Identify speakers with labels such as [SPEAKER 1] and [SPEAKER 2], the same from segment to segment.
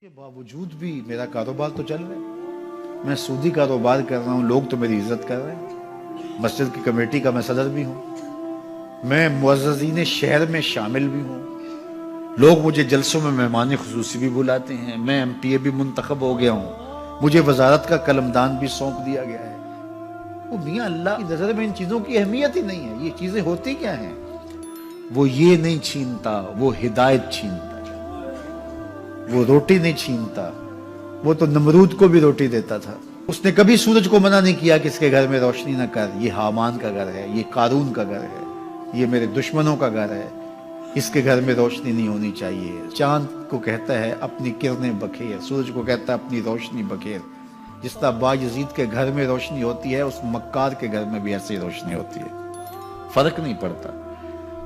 [SPEAKER 1] کے باوجود بھی میرا کاروبار تو چل رہا ہے، میں سودی کاروبار کر رہا ہوں، لوگ تو میری عزت کر رہے ہیں، مسجد کی کمیٹی کا میں صدر بھی ہوں، میں معززین شہر میں شامل بھی ہوں، لوگ مجھے جلسوں میں مہمان خصوصی بھی بلاتے ہیں، میں ایم پی اے بھی منتخب ہو گیا ہوں، مجھے وزارت کا قلمدان بھی سونپ دیا گیا ہے۔ وہ میاں اللہ کی نظر میں ان چیزوں کی اہمیت ہی نہیں ہے، یہ چیزیں ہوتی کیا ہیں؟ وہ یہ نہیں چھینتا، وہ ہدایت چھینتا، وہ روٹی نہیں چھینتا، وہ تو نمرود کو بھی روٹی دیتا تھا۔ اس نے کبھی سورج کو منع نہیں کیا کہ اس کے گھر میں روشنی نہ کر، یہ حامان کا گھر ہے، یہ قارون کا گھر ہے، یہ میرے دشمنوں کا گھر ہے، اس کے گھر میں روشنی نہیں ہونی چاہیے۔ چاند کو کہتا ہے اپنی کرنیں بکھیر، سورج کو کہتا ہے اپنی روشنی بکھیر۔ جس طرح باجزید کے گھر میں روشنی ہوتی ہے، اس مکار کے گھر میں بھی ایسی روشنی ہوتی ہے، فرق نہیں پڑتا۔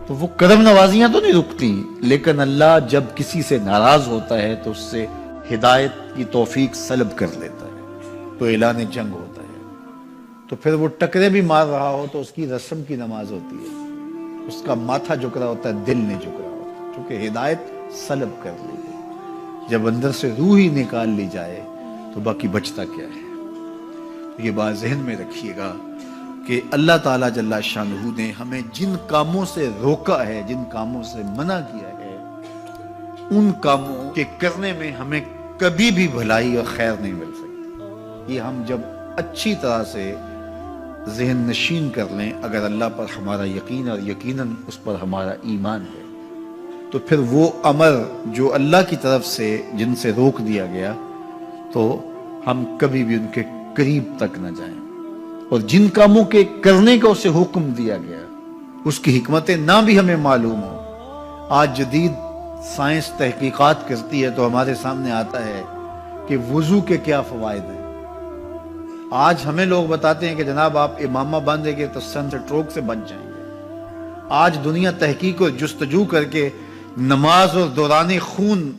[SPEAKER 1] تو وہ کرم نوازیاں تو نہیں رکتی، لیکن اللہ جب کسی سے ناراض ہوتا ہے تو اس سے ہدایت کی توفیق سلب کر لیتا ہے، تو اعلان جنگ ہوتا ہے۔ تو پھر وہ ٹکرے بھی مار رہا ہو تو اس کی رسم کی نماز ہوتی ہے، اس کا ماتھا جھک رہا ہوتا ہے، دل نہیں جھک رہا ہوتا، کیونکہ ہدایت سلب کر لی گئی۔ جب اندر سے روح ہی نکال لی جائے تو باقی بچتا کیا ہے؟ یہ بات ذہن میں رکھیے گا کہ اللہ تعالیٰ جل شانہ نے ہمیں جن کاموں سے روکا ہے، جن کاموں سے منع کیا ہے، ان کاموں کے کرنے میں ہمیں کبھی بھی بھلائی اور خیر نہیں مل سکتی۔ یہ ہم جب اچھی طرح سے ذہن نشین کر لیں، اگر اللہ پر ہمارا یقین اور یقیناً اس پر ہمارا ایمان ہے، تو پھر وہ امر جو اللہ کی طرف سے جن سے روک دیا گیا، تو ہم کبھی بھی ان کے قریب تک نہ جائیں، اور جن کاموں کے کرنے کا اسے حکم دیا گیا اس کی حکمتیں نہ بھی ہمیں معلوم ہو۔ آج جدید سائنس تحقیقات کرتی ہے تو ہمارے سامنے آتا ہے کہ وضو کے کیا فوائد ہیں۔ آج ہمیں لوگ بتاتے ہیں کہ جناب آپ امامہ باندھیں گے تو سن سٹروک سے بچ جائیں گے۔ آج دنیا تحقیق اور جستجو کر کے نماز اور دوران خون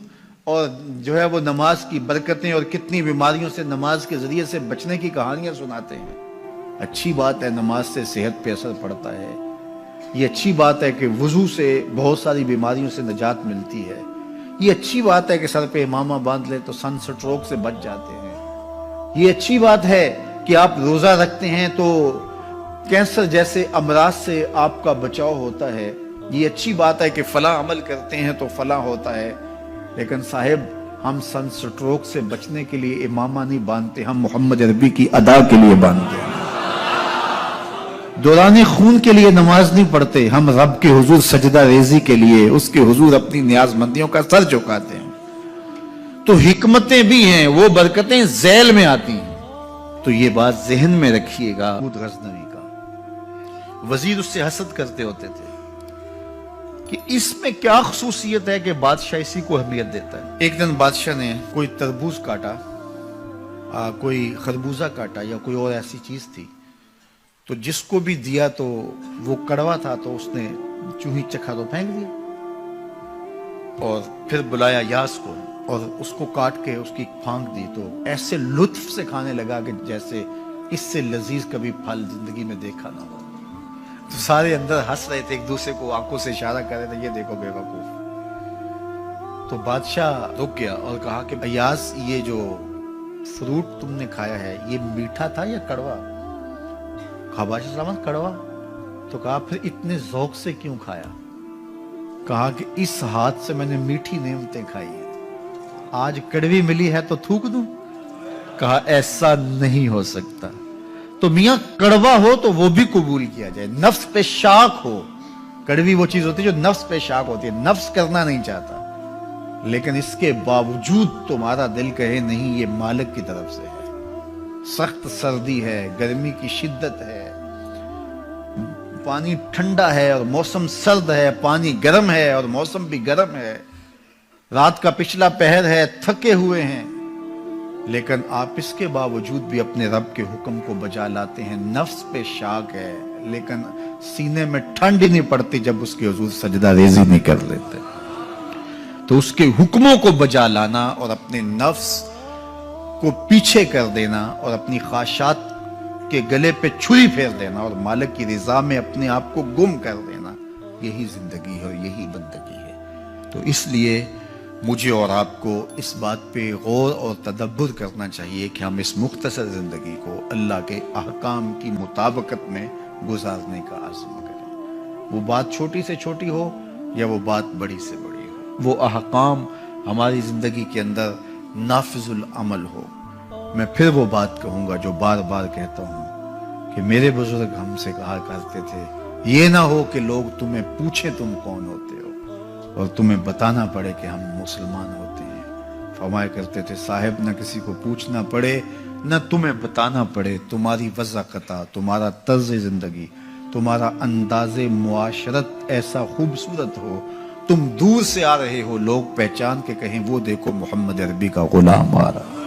[SPEAKER 1] اور جو ہے وہ نماز کی برکتیں اور کتنی بیماریوں سے نماز کے ذریعے سے بچنے کی کہانیاں سناتے ہیں۔ اچھی بات ہے، نماز سے صحت پہ اثر پڑتا ہے، یہ اچھی بات ہے کہ وضو سے بہت ساری بیماریوں سے نجات ملتی ہے، یہ اچھی بات ہے کہ سر پہ امامہ باندھ لے تو سن سٹروک سے بچ جاتے ہیں، یہ اچھی بات ہے کہ آپ روزہ رکھتے ہیں تو کینسر جیسے امراض سے آپ کا بچاؤ ہوتا ہے، یہ اچھی بات ہے کہ فلاں عمل کرتے ہیں تو فلاں ہوتا ہے۔ لیکن صاحب، ہم سن سٹروک سے بچنے کے لیے امامہ نہیں باندھتے، ہم محمد عربی کی ادا کے لیے باندھتے ہیں۔ دوران خون کے لیے نماز نہیں پڑھتے، ہم رب کے حضور سجدہ ریزی کے لیے اس کے حضور اپنی نیاز مندیوں کا سر جھکاتے ہیں۔ تو حکمتیں بھی ہیں، وہ برکتیں ذیل میں آتی ہیں۔ تو یہ بات ذہن میں رکھیے گا۔ غزنوی کا وزیر اس سے حسد کرتے ہوتے تھے کہ اس میں کیا خصوصیت ہے کہ بادشاہ اسی کو اہمیت دیتا ہے۔ ایک دن بادشاہ نے کوئی تربوز کاٹا، کوئی خربوزہ کاٹا یا کوئی اور ایسی چیز تھی، تو جس کو بھی دیا تو وہ کڑوا تھا، تو اس نے چوں ہی چکھا تو پھینک دیا، اور پھر بلایا یاس کو اور اس کو کاٹ کے اس کی پھانک دی، تو ایسے لطف سے کھانے لگا کہ جیسے اس سے لذیذ کبھی پھل زندگی میں دیکھا نہ ہو۔ تو سارے اندر ہنس رہے تھے، ایک دوسرے کو آنکھوں سے اشارہ کر رہے تھے، یہ دیکھو بے وقوف۔ تو بادشاہ رک گیا اور کہا کہ ایاز، یہ جو فروٹ تم نے کھایا ہے یہ میٹھا تھا یا کڑوا؟ کہا بادشاہ سلامت کڑوا۔ تو کہا پھر اتنے ذوق سے کیوں کھایا؟ کہا کہ اس ہاتھ سے میں نے میٹھی نعمتیں کھائی ہیں، آج کڑوی ملی ہے تو تھوک دوں؟ کہا ایسا نہیں ہو سکتا۔ تو میاں کڑوا ہو تو وہ بھی قبول کیا جائے، نفس پہ شاک ہو۔ کڑوی وہ چیز ہوتی ہے جو نفس پہ شاک ہوتی ہے، نفس کرنا نہیں چاہتا، لیکن اس کے باوجود تمہارا دل کہے نہیں، یہ مالک کی طرف سے ہے۔ سخت سردی ہے، گرمی کی شدت ہے، پانی ٹھنڈا ہے اور موسم سرد ہے، پانی گرم ہے اور موسم بھی گرم ہے، رات کا پچھلا پہر ہے، تھکے ہوئے ہیں، لیکن آپ اس کے باوجود بھی اپنے رب کے حکم کو بجا لاتے ہیں۔ نفس پہ شاک ہے، لیکن سینے میں ٹھنڈ ہی نہیں پڑتی جب اس کے حضور سجدہ ریزی نہیں کر لیتے۔ تو اس کے حکموں کو بجا لانا اور اپنے نفس کو پیچھے کر دینا اور اپنی خواہشات کے گلے پہ چھری پھیر دینا اور مالک کی رضا میں اپنے آپ کو گم کر دینا، یہی زندگی ہے اور یہی بندگی ہے۔ تو اس لیے مجھے اور آپ کو اس بات پہ غور اور تدبر کرنا چاہیے کہ ہم اس مختصر زندگی کو اللہ کے احکام کی مطابقت میں گزارنے کا عزم کریں، وہ بات چھوٹی سے چھوٹی ہو یا وہ بات بڑی سے بڑی ہو، وہ احکام ہماری زندگی کے اندر نافذ العمل ہو۔ میں پھر وہ بات کہوں گا جو بار بار کہتا ہوں کہ میرے بزرگ ہم سے کہا کرتے تھے، یہ نہ ہو کہ لوگ تمہیں پوچھیں تم کون ہوتے ہو اور تمہیں بتانا پڑے کہ ہم مسلمان ہوتے ہیں۔ فرمایا کرتے تھے صاحب نہ کسی کو پوچھنا پڑے نہ تمہیں بتانا پڑے، تمہاری وضاحت، تمہارا طرز زندگی، تمہارا انداز معاشرت ایسا خوبصورت ہو، تم دور سے آ رہے ہو لوگ پہچان کے کہیں وہ دیکھو محمد عربی کا غلام آ رہا۔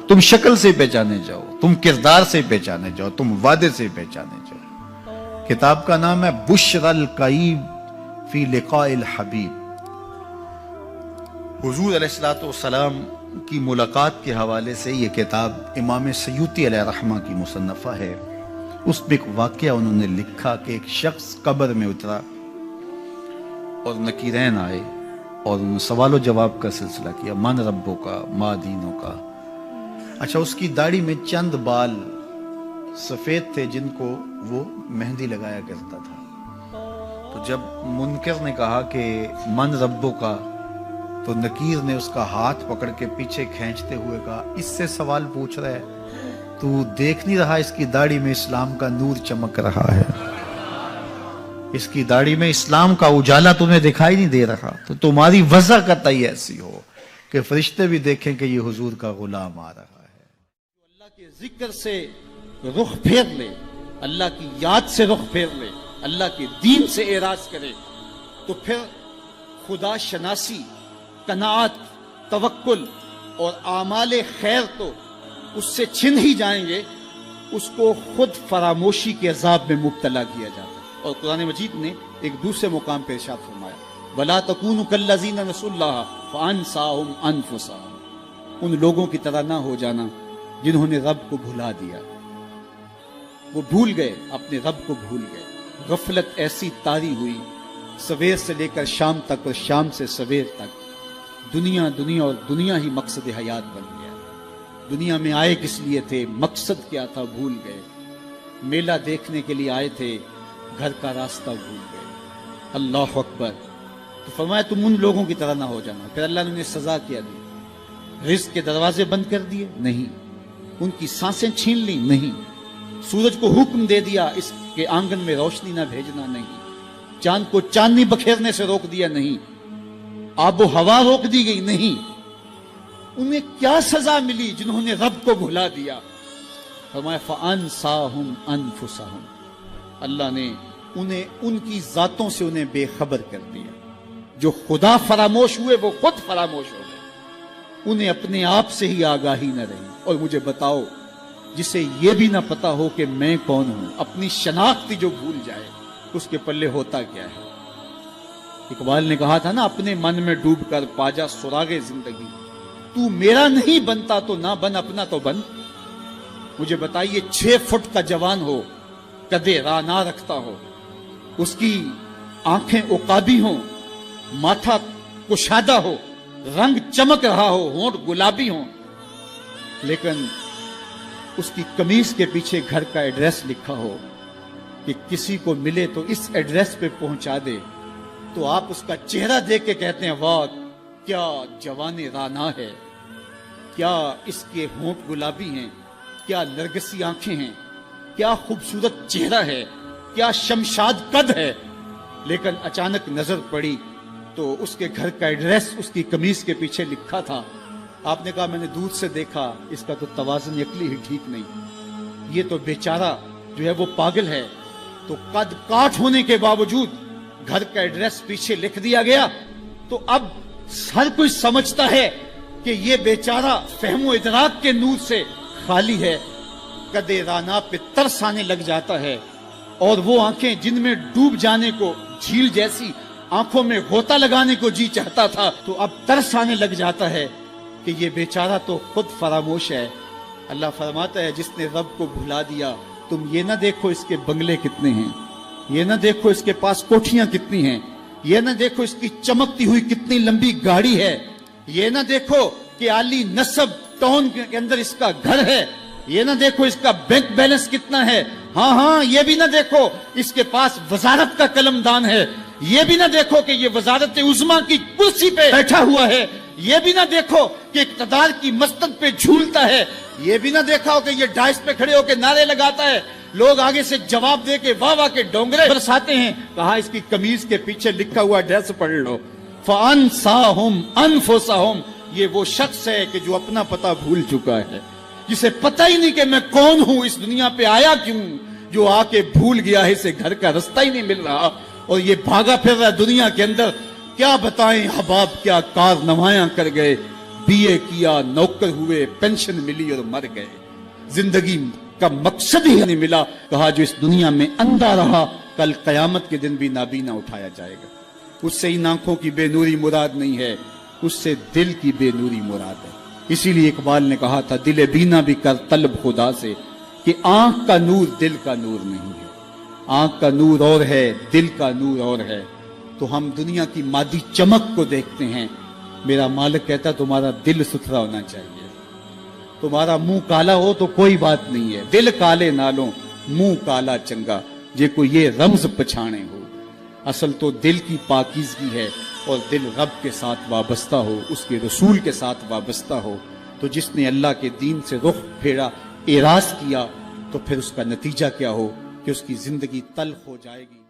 [SPEAKER 1] تم شکل سے پہچانے جاؤ، تم کردار سے پہچانے جاؤ، تم وعدے سے پہچانے جاؤ۔ کتاب کا نام ہے بشر القیب فی لقاء الحبیب۔ حضور علیہ السلام کی ملاقات کے حوالے سے یہ کتاب امام سیوطی علیہ رحمہ کی مصنفہ ہے۔ اس میں ایک واقعہ انہوں نے لکھا کہ ایک شخص قبر میں اترا اور نکیرین آئے اور انہوں نے سوال و جواب کا سلسلہ کیا، من ربوں کا، ما دینوں کا۔ اچھا، اس کی داڑھی میں چند بال سفید تھے جن کو وہ مہندی لگایا کرتا تھا۔ تو جب منکر نے کہا کہ من ربوں کا، تو نکیر نے اس کا ہاتھ پکڑ کے پیچھے کھینچتے ہوئے کہا اس سے سوال پوچھ رہا ہے، تو دیکھ نہیں رہا اس کی داڑھی میں اسلام کا نور چمک رہا ہے، اس کی داڑھی میں اسلام کا اجالا تمہیں دکھائی نہیں دے رہا؟ تو تمہاری وضع قطعی ایسی ہو کہ فرشتے بھی دیکھیں کہ یہ حضور کا غلام آ رہا ہے۔
[SPEAKER 2] اللہ کے ذکر سے رخ پھیر لے، اللہ کی یاد سے رخ پھیر لے، اللہ کے دین سے اعراض کرے، تو پھر خدا شناسی، قناعت، توکل اور اعمال خیر تو اس سے چھن ہی جائیں گے، اس کو خود فراموشی کے عذاب میں مبتلا کیا جاتا ہے۔ اور قرآن مجید نے ایک دوسرے مقام پہ ارشاد فرمایا، وَلَا تَكُونُوا كَالَّذِينَ نَسُوا اللَّهَ فَأَنسَاهُمْ أَنفُسَهُمْ۔ ان لوگوں کی طرح نہ ہو جانا جنہوں نے رب کو بھلا دیا، وہ بھول گئے، اپنے رب کو بھول گئے۔ غفلت ایسی طاری ہوئی سویر سے لے کر شام تک اور شام سے سویر تک، دنیا اور دنیا ہی مقصد حیات بن گیا۔ دنیا میں آئے کس لیے تھے، مقصد کیا تھا، بھول گئے۔ میلہ دیکھنے کے لیے آئے تھے، گھر کا راستہ بھول گئے۔ اللہ اکبر۔ تو فرمایا تم ان لوگوں کی طرح نہ ہو جانا۔ پھر اللہ نے انہیں سزا کیا دی، رزق کے دروازے بند کر دیے؟ نہیں۔ ان کی سانسیں چھین لی؟ نہیں۔ سورج کو حکم دے دیا اس کے آنگن میں روشنی نہ بھیجنا؟ نہیں۔ چاند کو چاندنی بکھیرنے سے روک دیا؟ نہیں۔ آب و ہوا روک دی گئی؟ نہیں۔ انہیں کیا سزا ملی جنہوں نے رب کو بھلا دیا؟ فرمایا فَأَنسَاهُمْ أَنفُسَهُمْ۔ اللہ نے انہیں ان کی ذاتوں سے انہیں بے خبر کر دیا۔ جو خدا فراموش ہوئے وہ خود فراموش ہو گئے، انہیں اپنے آپ سے ہی آگاہی نہ رہی۔ اور مجھے بتاؤ، جسے یہ بھی نہ پتا ہو کہ میں کون ہوں، اپنی شناخت جو بھول جائے، اس کے پلے ہوتا کیا ہے؟ اقبال نے کہا تھا نا، اپنے من میں ڈوب کر پاجا سراغ زندگی، تو میرا نہیں بنتا تو نہ بن، اپنا تو بن۔ مجھے بتائیے، 6 فٹ کا جوان ہو، قدے راہ نہ رکھتا ہو، اس کی آنکھیں عقابی ہوں، ماتھا کشادہ ہو، رنگ چمک رہا ہو، ہونٹ گلابی ہوں، لیکن اس کی قمیص کے پیچھے گھر کا ایڈریس لکھا ہو کہ کسی کو ملے تو اس ایڈریس پہ پہنچا دے، تو آپ اس کا چہرہ دیکھ کے کہتے ہیں واہ کیا جوان رانا ہے، کیا اس کے ہونٹ گلابی ہیں، کیا نرگسی آنکھیں ہیں، کیا خوبصورت چہرہ ہے، کیا شمشاد قد ہے۔ لیکن اچانک نظر پڑی تو اس کے گھر کا ایڈریس اس کی قمیص کے پیچھے لکھا تھا۔ آپ نے کہا میں نے دور سے دیکھا، اس کا تو توازن عقلی ہی ٹھیک نہیں، یہ تو بیچارہ جو ہے وہ پاگل ہے۔ تو قد کاٹ ہونے کے باوجود گھر کا ایڈریس پیچھے لکھ دیا گیا، تو اب ہر کوئی سمجھتا ہے کہ یہ بیچارہ فہم و ادراک کے نور سے خالی ہے۔ قدے رانا پہ ترس آنے لگ جاتا ہے، اور وہ آنکھیں جن میں ڈوب جانے کو، جھیل جیسی آنکھوں میں غوطہ لگانے کو جی چاہتا تھا، تو اب ترس آنے لگ جاتا ہے کہ یہ بیچارہ تو خود فراموش ہے۔ اللہ فرماتا ہے جس نے رب کو بھلا دیا، تم یہ نہ دیکھو اس کے بنگلے کتنے ہیں، یہ نہ دیکھو اس کے پاس کوٹھیاں کتنی ہیں، یہ نہ دیکھو اس کی چمکتی ہوئی کتنی لمبی گاڑی ہے، یہ نہ دیکھو کہ عالی نسب ٹاؤن کے اندر اس کا گھر ہے، یہ نہ دیکھو اس کا بینک بیلنس کتنا ہے، ہاں یہ بھی نہ دیکھو اس کے پاس وزارت کا قلم دان ہے، یہ بھی نہ دیکھو کہ یہ وزارت عظمیٰ کی کرسی پہ بیٹھا ہوا ہے، یہ بھی نہ دیکھو کہ اقتدار کی مسند پہ جھولتا ہے، یہ بھی نہ دیکھا ہو کہ یہ ڈائس پہ کھڑے ہو کے نعرے لگاتا ہے، لوگ آگے سے جواب دے کے واہ واہ کے ڈونگرے برساتے ہیں۔ کہا اس کی قمیض کے پیچھے لکھا ہوا ایڈریس پڑھ لو، فَأَنْسَاهُمْ أَنفُسَهُمْ، یہ وہ شخص ہے کہ جو اپنا پتہ بھول چکا ہے، جسے پتہ ہی نہیں کہ میں کون ہوں، اس دنیا پہ آیا کیوں، جو آ کے بھول گیا ہے، اسے گھر کا رستہ ہی نہیں مل رہا اور یہ بھاگا پھر رہا ہے دنیا کے اندر۔ کیا بتائیں احباب کیا کارنمایاں کر گئے، بی اے کیا، نوکر ہوئے، پینشن ملی اور مر گئے، زندگی کا مقصد ہی نہیں ملا۔ کہا جو اس دنیا میں اندھا رہا کل قیامت کے دن بھی نابینا اٹھایا جائے گا۔ اس سے ان آنکھوں کی بے نوری مراد نہیں ہے، اس سے دل کی بے نوری مراد ہے۔ اسی لیے اقبال نے کہا تھا دل بینا بھی کر طلب خدا سے، کہ آنکھ کا نور دل کا نور نہیں ہے، آنکھ کا نور اور ہے، دل کا نور اور ہے۔ تو ہم دنیا کی مادی چمک کو دیکھتے ہیں، میرا مالک کہتا تمہارا دل ستھرا ہونا چاہیے، تمہارا منہ کالا ہو تو کوئی بات نہیں ہے، دل کالے نالوں منہ کالا چنگا، جے کو یہ رمز پچھانے ہو۔ اصل تو دل کی پاکیزگی ہے، اور دل رب کے ساتھ وابستہ ہو، اس کے رسول کے ساتھ وابستہ ہو۔ تو جس نے اللہ کے دین سے رخ پھیرا، اعراض کیا، تو پھر اس کا نتیجہ کیا ہو کہ اس کی زندگی تلخ ہو جائے گی۔